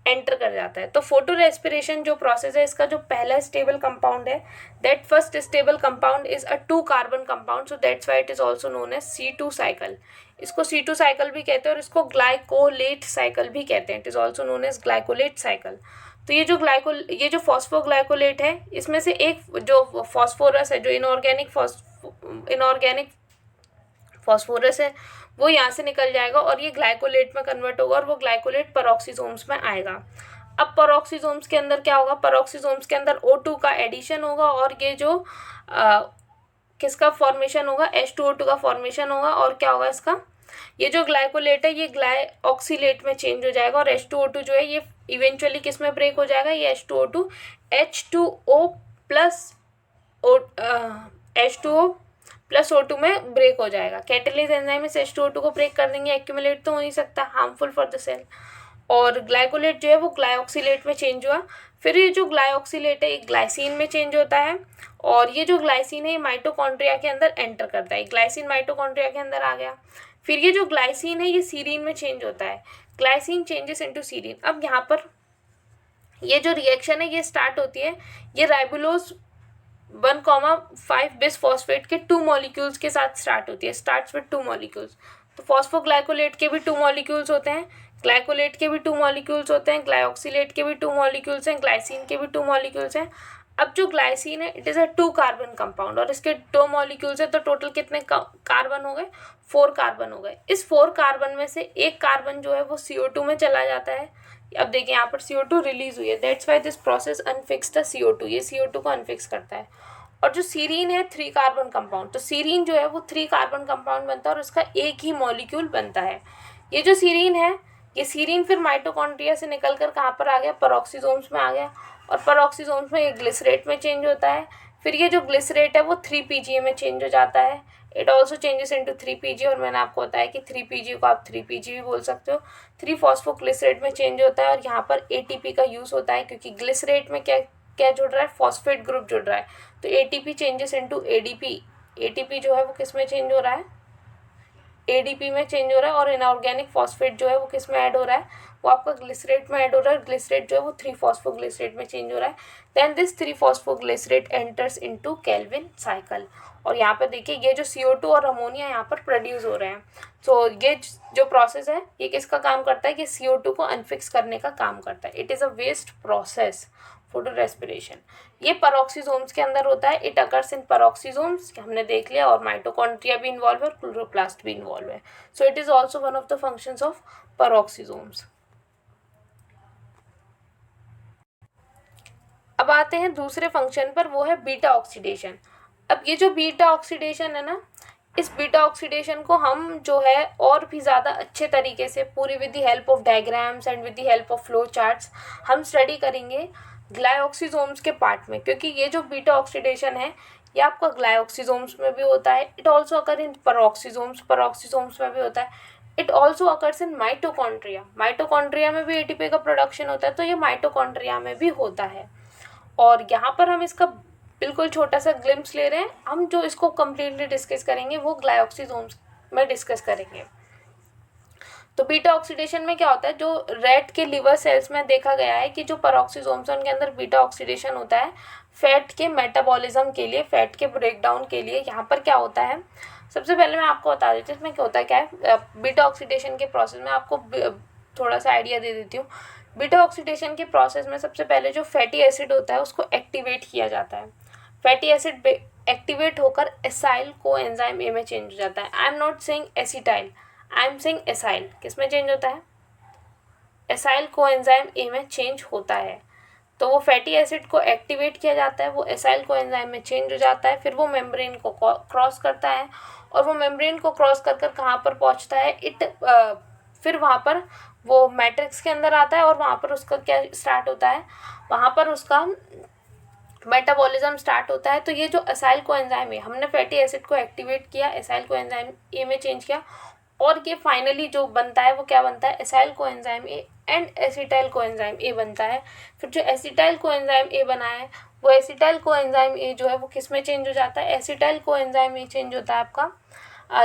एंटर कर जाता है। तो फोटो रेस्पिरेशन जो प्रोसेस है इसका जो पहला स्टेबल कंपाउंड है, that first stable compound is a 2 carbon compound, so that's why it is also known as C2 cycle. इसको C2 साइकिल भी कहते हैं और इसको ग्लाइकोलेट साइकिल भी कहते हैं। It is also known as glycolate cycle. तो ये जो फॉस्फोग्लाइकोलेट है इसमें से एक जो फॉस्फोरस है, जो इनऑर्गेनिक फॉस्फोरस है, वो यहाँ से निकल जाएगा और ये ग्लाइकोलेट में कन्वर्ट होगा और वो ग्लाइकोलेट पेरोक्सिसोम्स में आएगा। अब पेरोक्सिसोम्स के अंदर क्या होगा, पेरोक्सिसोम्स के अंदर O2 का एडिशन होगा और ये जो किसका फॉर्मेशन होगा, H2O2 का फॉर्मेशन होगा। और क्या होगा इसका, ये जो ग्लाइकोलेट है ये ग्लाइऑक्सीलेट में चेंज हो जाएगा और H2O2 जो है ये इवेंचुअली किस में ब्रेक हो जाएगा, ये H2O2 H2O प्लस O2 में ब्रेक हो जाएगा। कैटेलिस एंजाइम इस H2O2 को ब्रेक कर देंगे, एक्यूमुलेट तो हो नहीं सकता, हार्मफुल फॉर द सेल। और ग्लाइकोलेट जो है वो ग्लाइऑक्सीलेट में चेंज हुआ। फिर ये जो ग्लाइऑक्सीलेट है ये ग्लाइसिन में चेंज होता है और ये जो ग्लाइसिन है ये माइटोकॉन्ड्रिया के अंदर एंटर करता है। ग्लाइसिन माइटोकॉन्ड्रिया के अंदर आ गया। फिर ये जो ग्लाइसिन है ये सीरीन में चेंज होता है, ग्लाइसिन चेंजेस इनटू सीरीन। अब यहाँ पर ये जो रिएक्शन है ये स्टार्ट होती है, ये राइबुलोज 1,5 बिसफॉस्फेट के 2 मॉलिक्यूल्स के साथ स्टार्ट होती है, स्टार्ट्स विद 2 मॉलिक्यूल्स। तो फॉस्फोग्लाइकोलेट के भी 2 मॉलिक्यूल्स होते हैं, ग्लाइकोलेट के भी 2 मॉलिक्यूल्स होते हैं, ग्लाइऑक्सीलेट के भी 2 मॉलिक्यूल्स हैं, ग्लाइसिन के भी 2 मॉलिक्यूल्स हैं। अब जो ग्लाइसिन है it is a 2 carbon compound और इसके 2 मॉलिक्यूल्स है तो टोटल कितने कार्बन हो गए, 4 कार्बन हो गए। इस 4 कार्बन में से एक कार्बन जो है वो CO2 में चला जाता है। अब देखिए यहाँ पर CO2 रिलीज हुई है, that's why this process unfix the CO2, ये CO2 को अनफिक्स करता है। और जो सीरीन है 3 कार्बन कंपाउंड, तो सीरीन जो है वो 3 कार्बन कंपाउंड बनता है और उसका एक ही मॉलिक्यूल बनता है। ये जो सीरीन है ये सीरीन फिर माइटोकॉन्ड्रिया से निकल कर कहाँ पर आ गया, पेरोक्सिसोम्स में आ गया और पेरोक्सिसोम्स में ये ग्लिसरेट में चेंज होता है। फिर ये जो ग्लिसरेट है वो 3PGA में चेंज हो जाता है, it also changes into 3PGA। और मैंने आपको बताया कि 3PGA को आप 3PG भी बोल सकते हो। 3 फॉस्फोग्लिसरेट में चेंज होता है और यहाँ पर ATP का यूज़ होता है क्योंकि ग्लिसरेट में क्या जुड़ रहा है, फॉस्फेट ग्रुप जुड़ रहा है, तो ATP changes into ADP ATP जो है वो किस में चेंज हो रहा है, एडीपी में चेंज हो रहा है, और इनऑर्गेनिक फॉस्फेट जो है वो किस में ऐड हो रहा है, वो आपका ग्लिसरेट में ऐड हो रहा है, ग्लिसरेट जो है वो 3-फॉस्फोग्लिसरेट में चेंज हो रहा है। Then this three phosphoglycerate enters into Calvin cycle, और यहाँ पे देखिए ये जो CO2 और अमोनिया यहाँ पर प्रोड्यूस हो रहे हैं। तो ये जो प्रोसेस है ये किसका काम करता है, कि CO2 को अनफिक्स करने का काम करता है। It is a waste process photo respiration. ये पेरोक्सीसोम्स के अंदर होता है, इट अकर्स इन पेरोक्सीसोम्स, हमने देख लिया, और माइटोकॉन्ड्रिया भी इन्वॉल्व है और क्लोरोप्लास्ट भी इन्वॉल्व है। So it is also one of the functions of पेरोक्सीसोम्स। अब आते हैं दूसरे फंक्शन पर, वो है बीटा ऑक्सीडेशन। अब ये जो बीटा ऑक्सीडेशन है ना, इस बीटा ऑक्सीडेशन को हम जो है और भी ज़्यादा अच्छे तरीके से पूरी with the help of diagrams and with the help of flow charts हम स्टडी करेंगे ग्लाइऑक्सीसोम्स के पार्ट में, क्योंकि ये जो बीटा ऑक्सीडेशन है ये आपका ग्लाइऑक्सीसोम्स में भी होता है, इट ऑल्सो अकर इन पेरोक्सीसोम्स में भी होता है, it also occurs in mitochondria में भी एटीपी का प्रोडक्शन होता है, तो ये माइटोकॉन्ड्रिया में भी होता है। और यहाँ पर हम इसका बिल्कुल छोटा सा ग्लिम्स ले रहे हैं, हम जो इसको कम्प्लीटली डिस्कस करेंगे वो ग्लाइऑक्सीसोम्स में डिस्कस करेंगे। तो बीटा ऑक्सीडेशन में क्या होता है, जो रैट के लिवर सेल्स में देखा गया है कि जो पेरोक्सीसोम्स है उनके अंदर बीटा ऑक्सीडेशन होता है फैट के मेटाबॉलिज्म के लिए, फैट के ब्रेकडाउन के लिए। यहाँ पर क्या होता है, सबसे पहले मैं आपको बता देती हूँ इसमें क्या होता है, क्या है बीटा ऑक्सीडेशन के प्रोसेस में, आपको थोड़ा सा आइडिया दे देती हूँ। बीटा ऑक्सीडेशन के प्रोसेस में सबसे पहले जो फैटी एसिड होता है उसको एक्टिवेट किया जाता है। फैटी एसिड एक्टिवेट होकर एसाइल को एंजाइम ए में चेंज हो जाता है। I am not saying acetyl, I am saying acyl. किस में चेंज होता है, एसाइल को एंजाइम ए में चेंज होता है। तो वो फैटी एसिड को एक्टिवेट किया जाता है, वो एसाइल को एंजाइम में चेंज हो जाता है, फिर वो मेम्ब्रेन को क्रॉस करता है, और वो मेम्ब्रेन को क्रॉस कर कर कहाँ पर पहुँचता है, फिर वहाँ पर वो मैट्रिक्स के अंदर आता है, और वहाँ पर उसका क्या स्टार्ट होता है, वहाँ पर उसका मेटाबॉलिज्म स्टार्ट होता है। तो ये जो एसाइल को एंजाइम है, हमने फैटी एसिड को एक्टिवेट किया, एसाइल को एंजाइम ए में चेंज किया, और ये फाइनली जो बनता है वो क्या बनता है, एसाइल को enzyme A and acetyl co enzyme A बनता है। फिर जो एसिटाइल को एंजाइम ए बना है, वो एसिटाइल को एंजाइम ए जो है वो किस में चेंज हो जाता है, acetyl co enzyme A change होता है आपका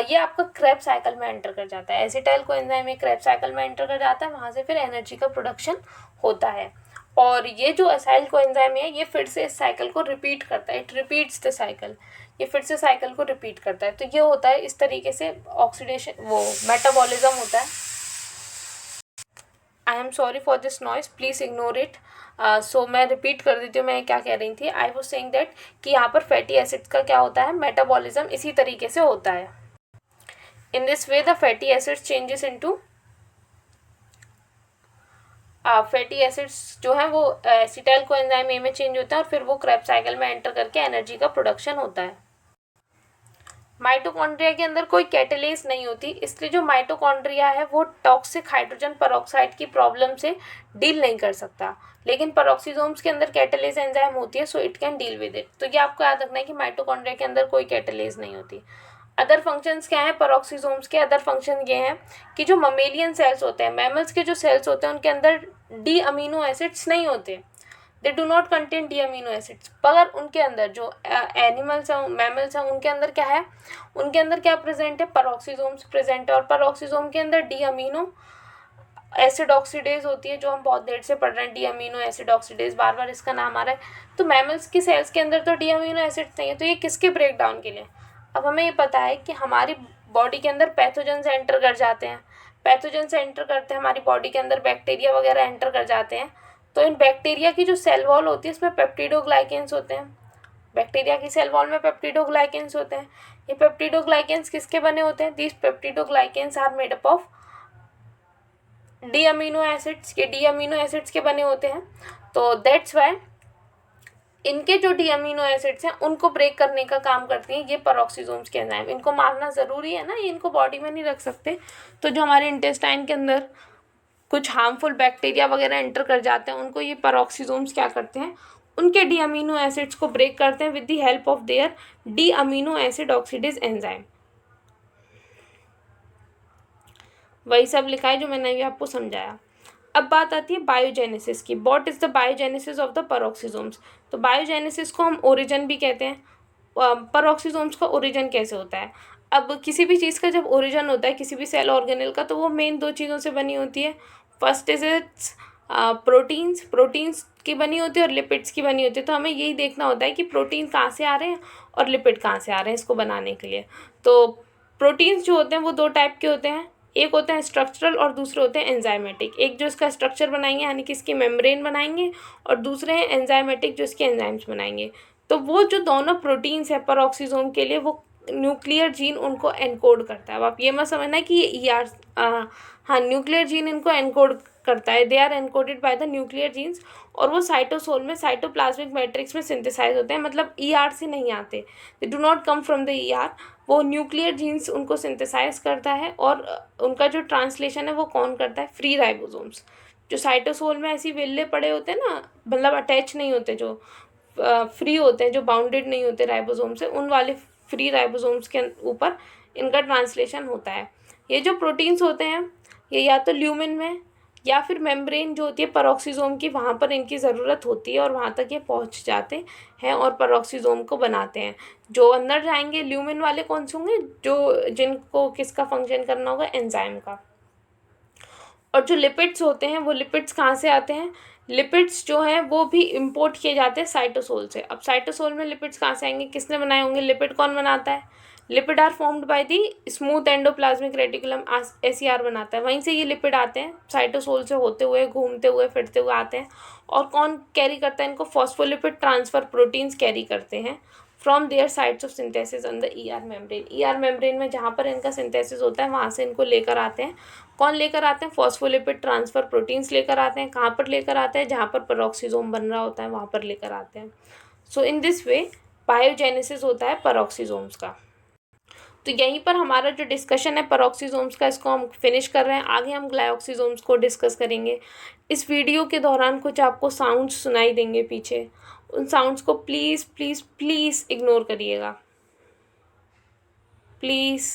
ये आपका क्रेब साइकिल में एंटर कर जाता है। Acetyl co enzyme A Krebs cycle में एंटर कर जाता है, वहाँ से फिर एनर्जी का प्रोडक्शन होता है। और ये जो एसाइल को एंजाइम है ये फिर से इस साइकिल को रिपीट करता है, इट रिपीट्स द साइकिल, ये फिर से साइकिल को रिपीट करता है। तो ये होता है इस तरीके से ऑक्सीडेशन, वो मेटाबॉलिज्म होता है। I am sorry for this noise, please ignore it. So मैं रिपीट कर देती हूँ मैं क्या कह रही थी। आई वाज सेइंग दैट कि यहाँ पर फैटी एसिड्स का क्या होता है, मेटाबॉलिज्म इसी तरीके से होता है। इन this way the fatty acids changes into fatty acids जो है वो एसिटाइल को एंजाइम ए में चेंज होता है, और फिर वो क्रेब साइकिल में एंटर करके एनर्जी का प्रोडक्शन होता है। माइटोकॉन्ड्रिया के अंदर कोई कैटेलेज नहीं होती, इसलिए जो माइटोकॉन्ड्रिया है वो टॉक्सिक हाइड्रोजन पेरोक्साइड की प्रॉब्लम से डील नहीं कर सकता, लेकिन पेरोक्सीसोम्स के अंदर कैटेलेज एंजाइम होती है, so it can deal with it. तो ये आपको याद रखना है कि माइटोकॉन्ड्रिया के अंदर कोई कैटेलेज नहीं होती। अदर फंक्शंस क्या हैं पेरोक्सीसोम्स के, अदर फंक्शन ये हैं कि जो ममेलियन सेल्स होते हैं, मैमल्स के जो सेल्स होते हैं उनके अंदर डी अमीनो एसिड्स नहीं होते, they do not contain D amino acids. पर उनके अंदर जो एनिमल्स हैं, मैमल्स हैं, उनके अंदर क्या है, उनके अंदर क्या प्रेजेंट है, पेरोक्सीसोम्स प्रेजेंट है, और पेरोक्सीसोम के अंदर डी अमीनो एसिड ऑक्सीडेज होती है, जो हम बहुत देर से पढ़ रहे हैं, डी अमीनो एसिड ऑक्सीडेज, बार बार इसका नाम आ रहा है। तो मैमल्स की सेल्स के अंदर तो डी अमीनो एसिड्स नहीं है, तो ये किसके ब्रेक डाउन के लिए। अब हमें ये पता है कि हमारी बॉडी के अंदर पैथोजेंस एंटर कर जाते हैं, पैथोजेंस एंटर करते हैं हमारी बॉडी के अंदर, बैक्टीरिया वगैरह एंटर कर जाते हैं। तो इन बैक्टीरिया की जो सेल वॉल होती है इसमें पेप्टिडोग्लाइकेंस होते हैं, बैक्टीरिया की सेल वॉल में पेप्टिडोग्लाइकेंस होते हैं। ये पेप्टिडोग्लाइकेंस किसके बने होते हैं, these peptidoglycans are made up of D amino acids, ये डी अमीनो एसिड्स के बने होते हैं। तो दैट्स वाई इनके जो डी अमीनो एसिड्स हैं उनको ब्रेक करने का काम करती हैं ये पेरोक्सीसोम्स के एंजाइम। इनको मारना ज़रूरी है ना, ये इनको बॉडी में नहीं रख सकते। तो जो हमारे इंटेस्टाइन के अंदर कुछ हार्मफुल बैक्टीरिया वगैरह एंटर कर जाते हैं, उनको ये पेरोक्सीसोम्स क्या करते हैं, उनके डी अमीनो एसिड्स को ब्रेक करते हैं with the help of their D amino acid oxidase enzyme. वही सब लिखा है जो मैंने अभी आपको समझाया। अब बात आती है बायोजेनेसिस की। What is the biogenesis of the पेरोक्सीसोम्स। तो बायोजेनेसिस को हम ओरिजिन भी कहते हैं, पेरोक्सिसोम्स का ओरिजिन कैसे होता है। अब किसी भी चीज़ का जब ओरिजिन होता है किसी भी सेल ऑर्गेनेल का, तो वो मेन 2 चीज़ों से बनी होती है। फर्स्ट इज़ इट्स प्रोटीन्स की बनी होती है और लिपिड्स की बनी होती है। तो हमें यही देखना होता है कि प्रोटीन कहाँ से आ रहे हैं और लिपिड कहाँ से आ रहे हैं इसको बनाने के लिए। तो प्रोटीन्स जो होते हैं वो 2 टाइप के होते हैं, एक होते हैं स्ट्रक्चरल और दूसरे होते हैं एंजाइमेटिक। एक जो इसका स्ट्रक्चर बनाएंगे यानी कि इसकी मेम्ब्रेन बनाएंगे, और दूसरे हैं एंजाइमेटिक जो इसके एंजाइम्स बनाएंगे। तो वो जो दोनों प्रोटीन्स है पेरोक्सिसोम के लिए, वो न्यूक्लियर जीन उनको एनकोड करता है। अब आप ये मत समझना कि ये हाँ, न्यूक्लियर जीन इनको एनकोड करता है, they are encoded by the nuclear genes, और वो साइटोसोल में साइटोप्लाज्मिक मैट्रिक्स में सिंथेसाइज होते हैं। मतलब ईआर से नहीं आते, they do not come from the ER, वो न्यूक्लियर जीन्स उनको सिंथेसाइज करता है। और उनका जो ट्रांसलेशन है वो कौन करता है, फ्री राइबोसोम्स। जो साइटोसोल में ऐसे वेल्ले पड़े होते हैं ना, मतलब अटैच नहीं होते, जो फ्री होते हैं, जो बाउंडेड नहीं होते राइबोसोम से, उन वाले फ्री राइबोसोम्स के ऊपर इनका ट्रांसलेशन होता है। ये जो प्रोटीन्स होते हैं ये या तो ल्यूमिन में या फिर मेम्ब्रेन जो होती है पेरोक्सिसोम की, वहाँ पर इनकी ज़रूरत होती है और वहाँ तक ये पहुँच जाते हैं और पेरोक्सिसोम को बनाते हैं। जो अंदर जाएंगे ल्यूमिन वाले कौन से होंगे, जो जिनको किसका फंक्शन करना होगा, एंजाइम का। और जो लिपिड्स होते हैं वो लिपिड्स कहाँ से आते हैं, लिपिड्स जो हैं वो भी इंपोर्ट किए जाते हैं साइटोसोल से। अब साइटोसोल में लिपिड्स कहाँ से आएंगे, किसने बनाए होंगे, लिपिड कौन बनाता है, lipid are formed by the smooth endoplasmic reticulum, SER बनाता है, वहीं से ये लिपिड आते हैं साइटोसोल से होते हुए, घूमते हुए, फिरते हुए आते हैं। और कौन कैरी करता है इनको, फॉस्फोलिपिड ट्रांसफर प्रोटीन्स कैरी करते हैं from their sites of synthesis on the ER membrane. ER membrane में जहाँ पर इनका सिंथेसिस होता है वहाँ से इनको लेकर आते हैं। कौन लेकर आते हैं, फॉस्फोलिपिड ट्रांसफर प्रोटीन्स लेकर आते हैं। कहाँ पर लेकर आते हैं, जहाँ पर पेरोक्सिसोम बन रहा होता है वहाँ पर लेकर आते हैं। सो इन दिस वे बायोजेनेसिस होता है पेरोक्सिसोम्स का। तो यहीं पर हमारा जो डिस्कशन है पेरोक्सिसोम्स का, इसको हम फिनिश कर रहे हैं। आगे हम ग्लाइकोक्सिसोम्स को डिस्कस करेंगे। इस वीडियो के दौरान कुछ आपको साउंड्स सुनाई देंगे पीछे, उन साउंड्स को प्लीज़ प्लीज़ प्लीज़ इग्नोर करिएगा, प्लीज़।